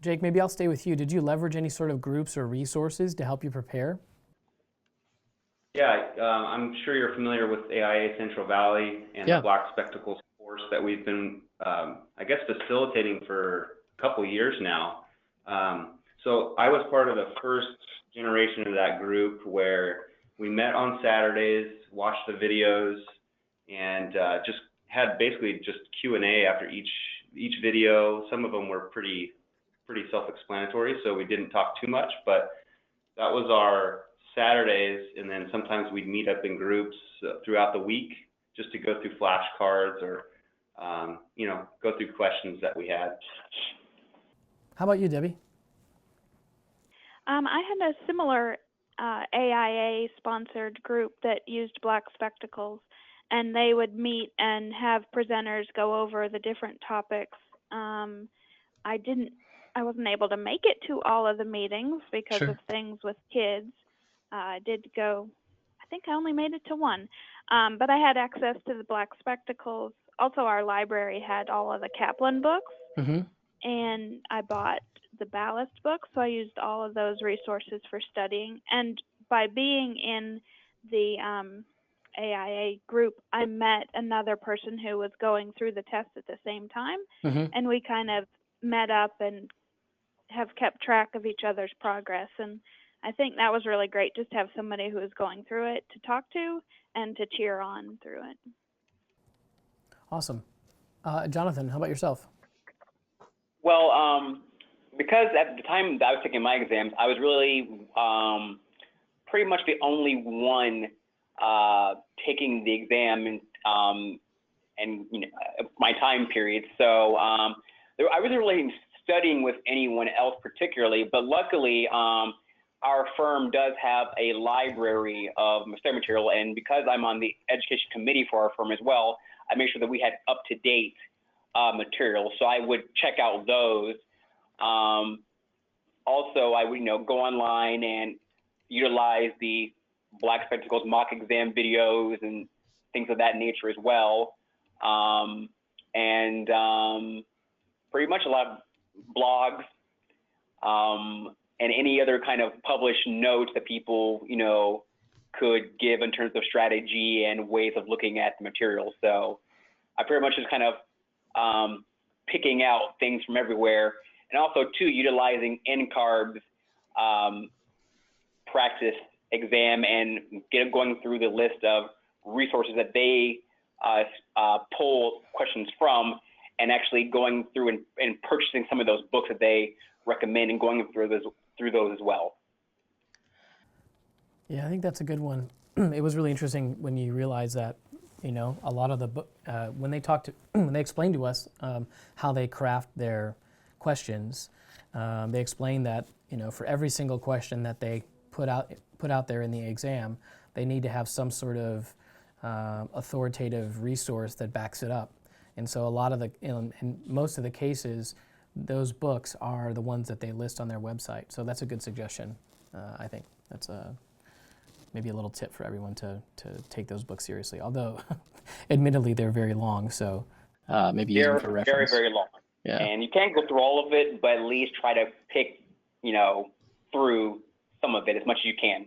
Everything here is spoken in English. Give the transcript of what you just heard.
Jake, maybe I'll stay with you. Did you leverage any sort of groups or resources to help you prepare? Yeah, I'm sure you're familiar with AIA Central Valley and the Black Spectacles course that we've been, I guess, facilitating for a couple years now. So I was part of the first generation of that group where we met on Saturdays, watched the videos, and just had basically just Q&A after each video. Some of them were pretty self-explanatory, so we didn't talk too much, but that was our Saturdays, and then sometimes we'd meet up in groups throughout the week just to go through flashcards or, go through questions that we had. How about you, Debbie? I had a similar AIA-sponsored group that used Black Spectacles, and they would meet and have presenters go over the different topics. I wasn't able to make it to all of the meetings because of things with kids. I did go, I think I only made it to one, but I had access to the Black Spectacles. Also, our library had all of the Kaplan books, and I bought the Ballast books, so I used all of those resources for studying. And by being in the AIA group, I met another person who was going through the test at the same time, and we kind of met up and have kept track of each other's progress. And I think that was really great, just to have somebody who is going through it to talk to and to cheer on through it. Awesome. Jonathan, how about yourself? Well, because at the time that I was taking my exams, I was really pretty much the only one taking the exam and my time period. So I wasn't really studying with anyone else particularly, but luckily our firm does have a library of study material, and because I'm on the education committee for our firm as well, I made sure that we had up-to-date material. So I would check out those. Also, I would go online and utilize the Black Spectacles mock exam videos and things of that nature as well. Pretty much a lot of blogs and any other kind of published notes that people could give in terms of strategy and ways of looking at the material. So I pretty much just kind of picking out things from everywhere, and also too utilizing NCARB's practice exam and going through the list of resources that they pull questions from, and actually going through and purchasing some of those books that they recommend and going through those as well. Yeah, I think that's a good one. It was really interesting when you realize that, a lot of the when they explained to us how they craft their questions, they explained that for every single question that they put out there in the exam, they need to have some sort of authoritative resource that backs it up. And so a lot of in most of the cases, those books are the ones that they list on their website. So that's a good suggestion. I think that's maybe a little tip for everyone to take those books seriously. Although, admittedly, they're very long, so maybe use them for reference. Very, very long. Yeah. And you can't go through all of it, but at least try to pick, through some of it as much as you can.